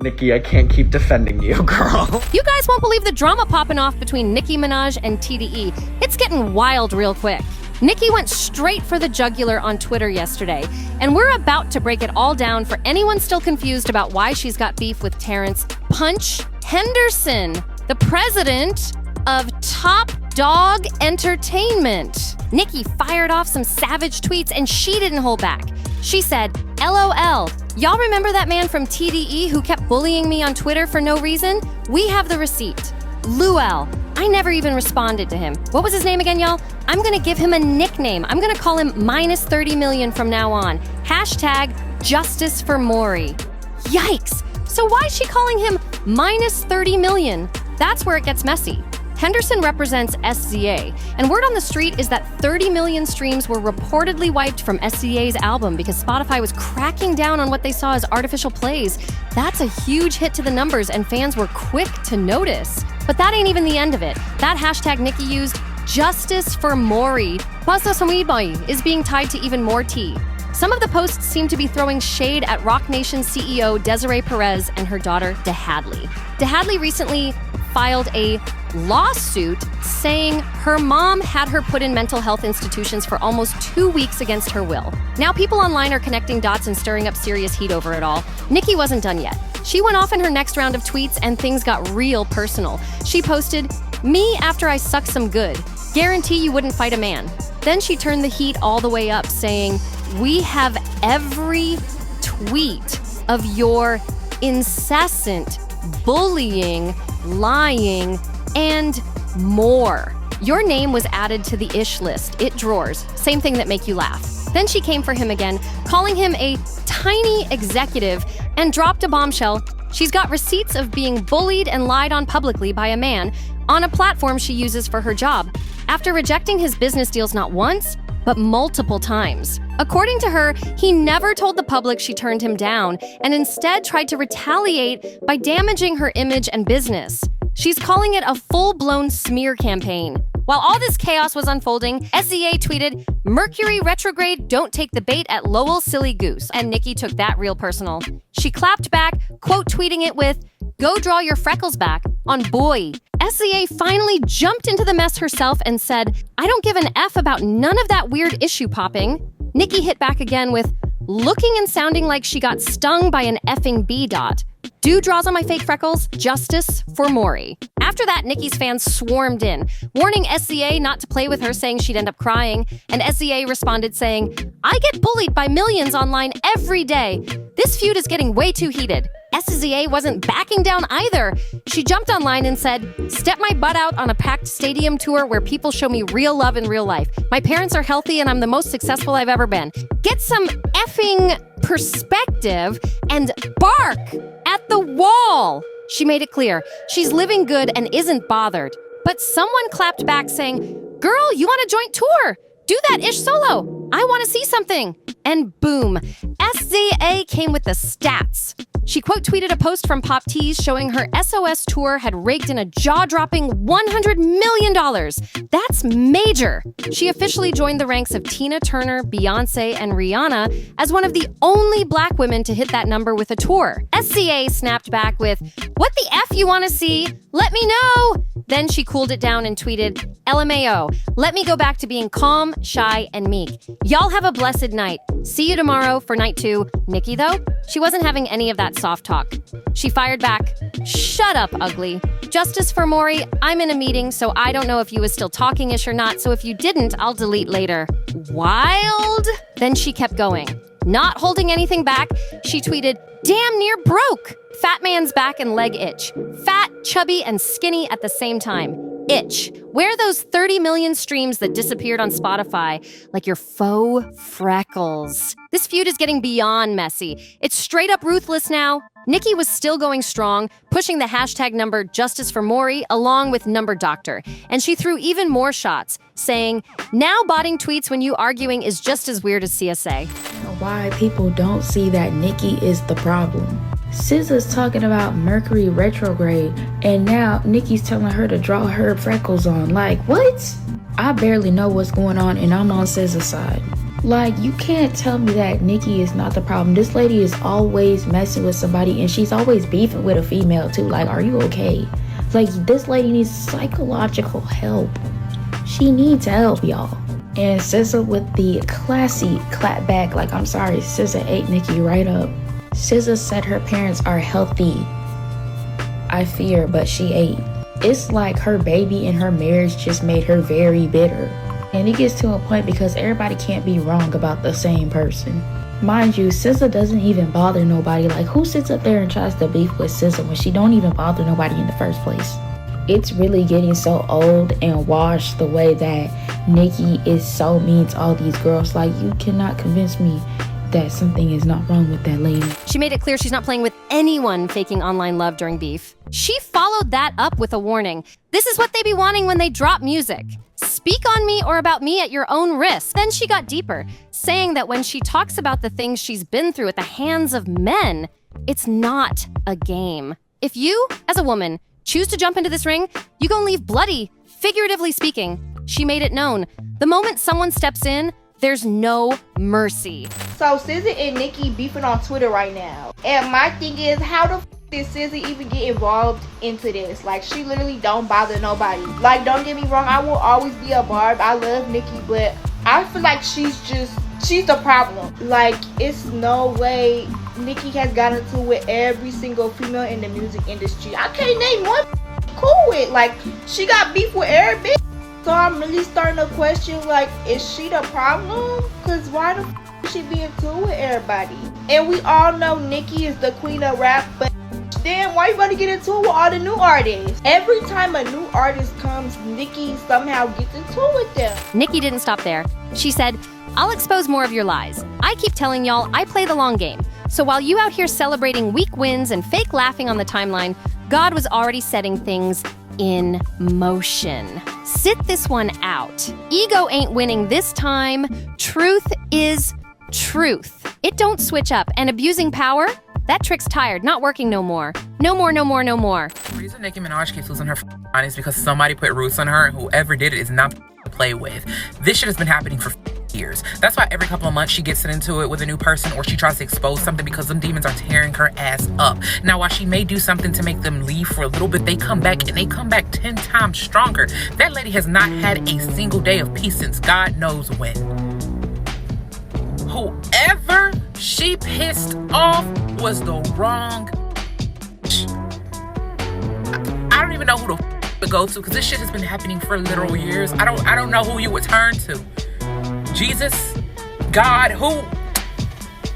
Nicki, I can't keep defending you, girl. You guys won't believe the drama popping off between Nicki Minaj and TDE. It's getting wild real quick. Nicki went straight for the jugular on Twitter yesterday, and we're about to break it all down for anyone still confused about why she's got beef with Terrence Punch Henderson, the president of Top Dog Entertainment. Nicki fired off some savage tweets, and she didn't hold back. She said, LOL, y'all remember that man from TDE who kept bullying me on Twitter for no reason? We have the receipt. Luel. I never even responded to him. What was his name again, y'all? I'm gonna give him a nickname. I'm gonna call him minus 30 million from now on. Hashtag justice for Maury. Yikes. So why is she calling him minus 30 million? That's where it gets messy. Henderson represents SZA, and word on the street is that 30 million streams were reportedly wiped from SZA's album because Spotify was cracking down on what they saw as artificial plays. That's a huge hit to the numbers, and fans were quick to notice. But that ain't even the end of it. That hashtag Nicki used, justice for Maury, wayyyy, is being tied to even more tea. Some of the posts seem to be throwing shade at Roc Nation CEO Desiree Perez and her daughter DeHadley. DeHadley recently filed a lawsuit saying her mom had her put in mental health institutions for almost 2 weeks against her will. Now people online are connecting dots and stirring up serious heat over it all. Nicki wasn't done yet. She went off in her next round of tweets and things got real personal. She posted, "Me after I suck some good. Guarantee you wouldn't fight a man." Then she turned the heat all the way up, saying, "We have every tweet of your incessant bullying, lying, and more. Your name was added to the ish list. It drawers. Same thing that make you laugh." Then she came for him again, calling him a tiny executive, and dropped a bombshell. She's got receipts of being bullied and lied on publicly by a man on a platform she uses for her job, after rejecting his business deals not once, but multiple times. According to her, he never told the public she turned him down, and instead tried to retaliate by damaging her image and business. She's calling it a full-blown smear campaign. While all this chaos was unfolding, SZA tweeted, "Mercury retrograde, don't take the bait at Lowell Silly Goose," and Nicki took that real personal. She clapped back, quote tweeting it with, "Go draw your freckles back," on boy. SZA finally jumped into the mess herself and said, "I don't give an F about none of that weird issue popping." Nicki hit back again with, "Looking and sounding like she got stung by an effing bee dot. Do draws on my fake freckles, justice for Maury." After that, Nicki's fans swarmed in, warning SZA not to play with her, saying she'd end up crying, and SZA responded saying, "I get bullied by millions online every day. This feud is getting way too heated." SZA wasn't backing down either. She jumped online and said, "Step my butt out on a packed stadium tour where people show me real love in real life. My parents are healthy and I'm the most successful I've ever been. Get some effing perspective and bark at the wall." She made it clear she's living good and isn't bothered. But someone clapped back saying, "Girl, you want a joint tour? Do that ish solo. I want to see something." And boom, SZA came with the stats. She quote tweeted a post from Pop Tease showing her SOS tour had raked in a jaw-dropping $100 million. That's major. She officially joined the ranks of Tina Turner, Beyonce, and Rihanna as one of the only Black women to hit that number with a tour. SZA snapped back with, "What the F you want to see? Let me know." Then she cooled it down and tweeted, "LMAO, let me go back to being calm, shy, and meek. Y'all have a blessed night. See you tomorrow for night 2. Nicki, though, she wasn't having any of that soft talk. She fired back, "Shut up, ugly. Justice for Maury, I'm in a meeting, so I don't know if you was still talking-ish or not, so if you didn't, I'll delete later." Wild? Then she kept going. Not holding anything back, she tweeted, "Damn near broke. Fat man's back and leg itch. Fat, chubby, and skinny at the same time. Itch. Where are those 30 million streams that disappeared on Spotify? Like your faux freckles." This feud is getting beyond messy. It's straight up ruthless now. Nicki was still going strong, pushing the hashtag number Justice for Maury along with number Doctor. And she threw even more shots, saying, "Now botting tweets when you arguing is just as weird as CSA." Why people don't see that Nicki is the problem. SZA's talking about Mercury retrograde, and now Nicki's telling her to draw her freckles on. Like, what? I barely know what's going on, and I'm on SZA's side. Like, you can't tell me that Nicki is not the problem. This lady is always messing with somebody, and she's always beefing with a female too. Like, are you okay? Like, this lady needs psychological help. She needs help, y'all. And SZA with the classy clap back. Like, I'm sorry, SZA ate Nicki right up. SZA said her parents are healthy. I fear, but she ate. It's like her baby and her marriage just made her very bitter. And it gets to a point because everybody can't be wrong about the same person. Mind you, SZA doesn't even bother nobody. Like, who sits up there and tries to beef with SZA when she don't even bother nobody in the first place? It's really getting so old and washed the way that Nicki is so mean to all these girls. Like, you cannot convince me that something is not wrong with that lady. She made it clear she's not playing with anyone faking online love during beef. She followed that up with a warning. This is what they be wanting when they drop music. Speak on me or about me at your own risk. Then she got deeper, saying that when she talks about the things she's been through at the hands of men, it's not a game. If you, as a woman, choose to jump into this ring, you gon' leave bloody, figuratively speaking. She made it known. The moment someone steps in, there's no mercy. So SZA and Nicki beefing on Twitter right now. And my thing is, how the did SZA even get involved into this? Like, she literally don't bother nobody. Like, don't get me wrong, I will always be a Barb. I love Nicki, but I feel like she's the problem. Like, it's no way Nicki has gotten into it with every single female in the music industry. I can't name one cool with. Like, she got beef with every bitch. So I'm really starting to question, like, is she the problem? Cause why the f she be into with everybody? And we all know Nicki is the queen of rap, but then why you gonna get into it with all the new artists? Every time a new artist comes, Nicki somehow gets into it with them. Nicki didn't stop there. She said, I'll expose more of your lies. I keep telling y'all I play the long game. So while you out here celebrating weak wins and fake laughing on the timeline, God was already setting things in motion. Sit this one out. Ego ain't winning this time. Truth is truth. It don't switch up, and abusing power, that trick's tired, not working no more. No more, no more, no more. The reason Nicki Minaj keeps losing her mind is because somebody put roots on her, and whoever did it is not to play with. This shit has been happening for years. That's why every couple of months she gets into it with a new person, or she tries to expose something, because them demons are tearing her ass up. Now, while she may do something to make them leave for a little bit, they come back, and they come back 10 times stronger. That lady has not had a single day of peace since God knows when. Whoever she pissed off was the wrong. I don't even know who to go to, because this shit has been happening for literal years. I don't know who you would turn to. Jesus, God, who?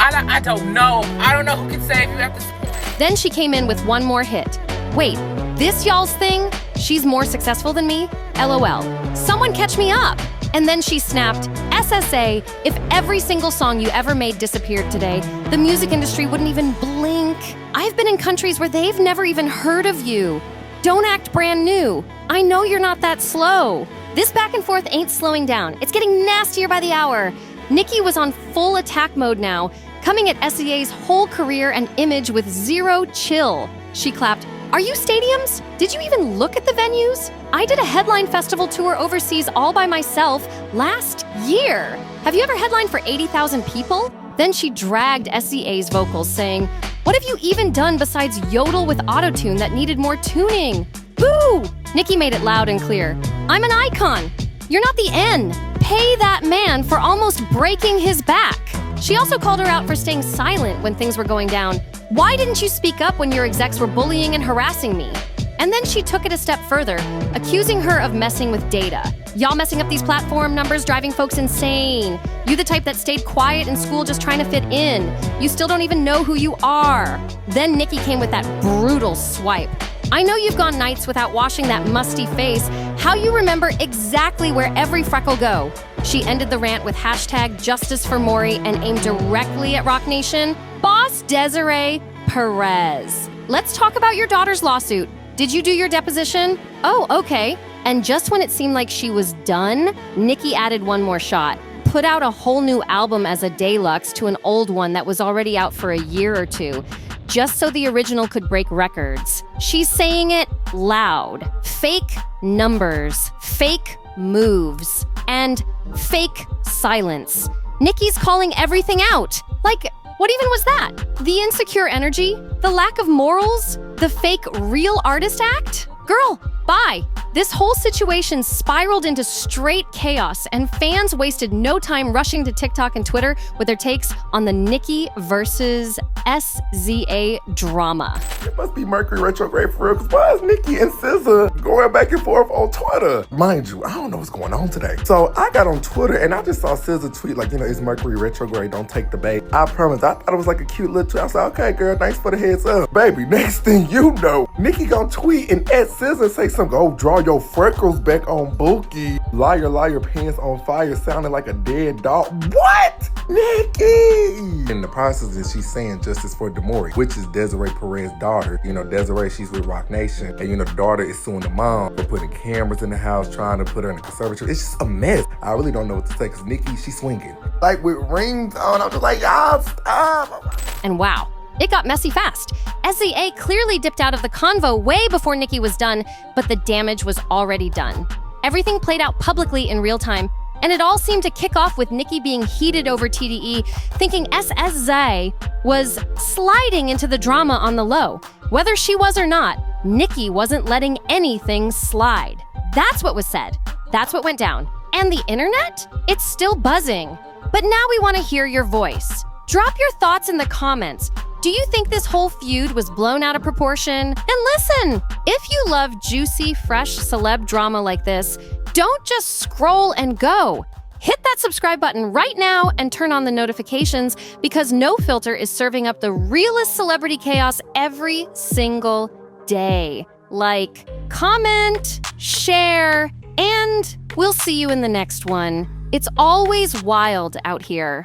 I don't know. I don't know who can save you at this point. Then she came in with one more hit. Wait, this y'all's thing? She's more successful than me? LOL. Someone catch me up. And then she snapped, SZA, if every single song you ever made disappeared today, the music industry wouldn't even blink. I've been in countries where they've never even heard of you. Don't act brand new. I know you're not that slow. This back and forth ain't slowing down. It's getting nastier by the hour. Nicki was on full attack mode now, coming at SZA's whole career and image with zero chill. She clapped, are you stadiums? Did you even look at the venues? I did a headline festival tour overseas all by myself last year. Have you ever headlined for 80,000 people? Then she dragged SZA's vocals, saying, what have you even done besides yodel with autotune that needed more tuning? Boo! Nicki made it loud and clear. I'm an icon. You're not the N. Pay that man for almost breaking his back. She also called her out for staying silent when things were going down. Why didn't you speak up when your execs were bullying and harassing me? And then she took it a step further, accusing her of messing with data. Y'all messing up these platform numbers, driving folks insane. You the type that stayed quiet in school just trying to fit in. You still don't even know who you are. Then Nicki came with that brutal swipe. I know you've gone nights without washing that musty face. How you remember exactly where every freckle go. She ended the rant with hashtag Justice for Maury and aimed directly at Rock Nation. Boss Desiree Perez. Let's talk about your daughter's lawsuit. Did you do your deposition? Oh, okay. And just when it seemed like she was done, Nicki added one more shot. Put out a whole new album as a deluxe to an old one that was already out for a year or two, just so the original could break records. She's saying it loud. Fake numbers, fake moves, and fake silence. Nicki's calling everything out. Like, what even was that? The insecure energy? The lack of morals? The fake real artist act? Girl, bye. This whole situation spiraled into straight chaos, and fans wasted no time rushing to TikTok and Twitter with their takes on the Nicki versus SZA drama. It must be Mercury retrograde for real, because why is Nicki and SZA going back and forth on Twitter? Mind you, I don't know what's going on today. So I got on Twitter and I just saw SZA tweet like, it's Mercury retrograde, don't take the bait. I promise, I thought it was like a cute little tweet. I said, okay girl, thanks for the heads up. Baby, next thing you know, Nicki gonna tweet and at SZA say something, oh, draw your freckles back on Bookie. Liar, liar, pants on fire, sounding like a dead dog. What? Nicki! In the process is she's saying justice for Demore, which is Desiree Perez's daughter. Desiree, she's with Rock Nation. And the daughter is suing the mom for putting cameras in the house, trying to put her in a conservatory. It's just a mess. I really don't know what to say, because Nicki, she's swinging. Like with rings on, I'm just like, y'all stop. And wow, it got messy fast. SZA clearly dipped out of the convo way before Nicki was done, but the damage was already done. Everything played out publicly in real time, and it all seemed to kick off with Nicki being heated over TDE, thinking SZA was sliding into the drama on the low. Whether she was or not, Nicki wasn't letting anything slide. That's what was said. That's what went down. And the internet? It's still buzzing. But now we want to hear your voice. Drop your thoughts in the comments. Do you think this whole feud was blown out of proportion? And listen, if you love juicy, fresh celeb drama like this, don't just scroll and go. Hit that subscribe button right now and turn on the notifications, because NoFilter is serving up the realest celebrity chaos every single day. Like, comment, share, and we'll see you in the next one. It's always wild out here.